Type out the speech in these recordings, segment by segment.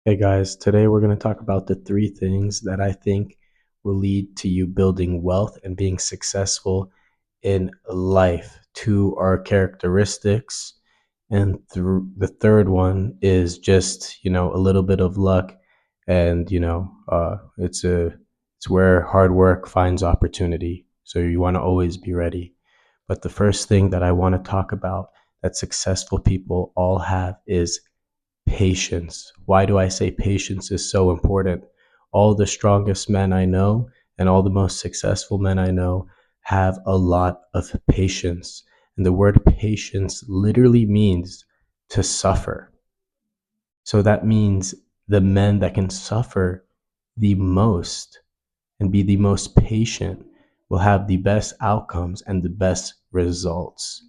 Hey guys, today we're going to talk about the three things that I think will lead to you building wealth and being successful in life. Two are characteristics, and the third one is just, a little bit of luck, and it's where hard work finds opportunity. So you want to always be ready. But the first thing that I want to talk about that successful people all have is patience. Why do I say patience is so important? All the strongest men I know and all the most successful men I know have a lot of patience. And the word patience literally means to suffer. So that means the men that can suffer the most and be the most patient will have the best outcomes and the best results.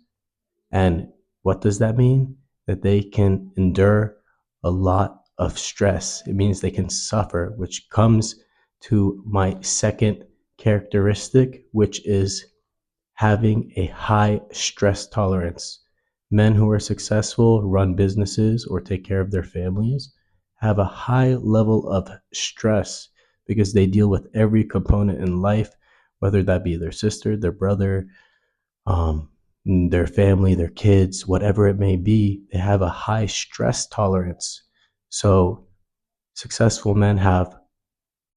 And what does that mean? That they can endure a lot of stress. It means they can suffer, which comes to my second characteristic, which is having a high stress tolerance. Men who are successful, run businesses, or take care of their families have a high level of stress because they deal with every component in life, whether that be their sister, their brother, um, their family, their kids, whatever it may be. They have a high stress tolerance. So successful men have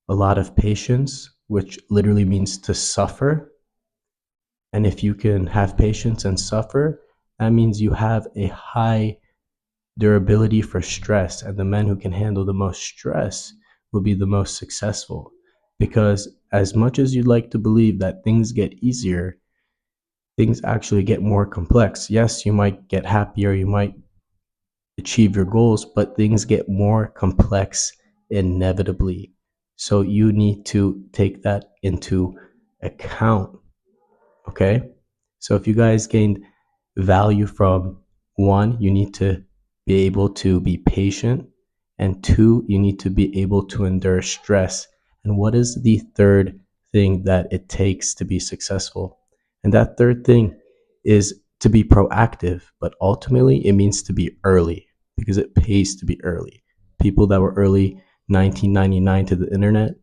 a lot of patience, which literally means to suffer. And if you can have patience and suffer, that means you have a high durability for stress. And the men who can handle the most stress will be the most successful. Because as much as you'd like to believe that things get easier, things actually get more complex. Yes, you might get happier, you might achieve your goals, but things get more complex inevitably. So you need to take that into account. Okay. So if you guys gained value from one, you need to be able to be patient. And two, you need to be able to endure stress. And what is the third thing that it takes to be successful? And that third thing is to be proactive, but ultimately it means to be early because it pays to be early. People that were early 1999 to the internet,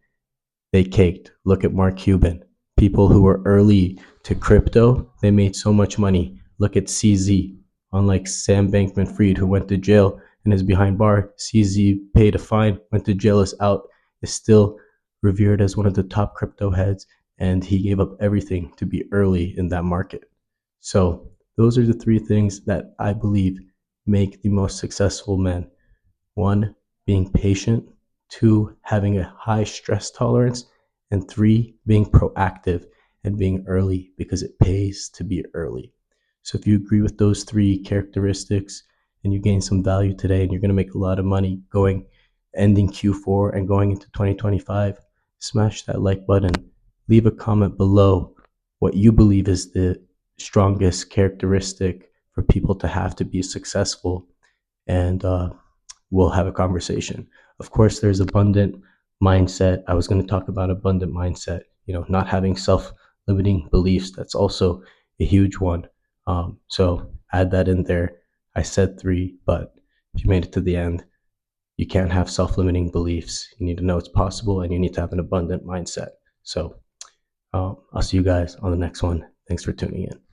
they caked. Look at Mark Cuban. People who were early to crypto, they made so much money. Look at CZ. Unlike Sam Bankman Fried, who went to jail and is behind bar, CZ paid a fine, went to jail, is out, is still revered as one of the top crypto heads, and he gave up everything to be early in that market. So, those are the three things that I believe make the most successful men. One, being patient. Two, having a high stress tolerance. And three, being proactive and being early because it pays to be early. So if you agree with those three characteristics and you gain some value today and you're going to make a lot of money ending Q4 and going into 2025, smash that like button. Leave a comment below what you believe is the strongest characteristic for people to have to be successful. And we'll have a conversation. Of course, there's abundant mindset. I was going to talk about abundant mindset, not having self limiting beliefs. That's also a huge one. So add that in there. I said three, but if you made it to the end, you can't have self limiting beliefs. You need to know it's possible and you need to have an abundant mindset. So I'll see you guys on the next one. Thanks for tuning in.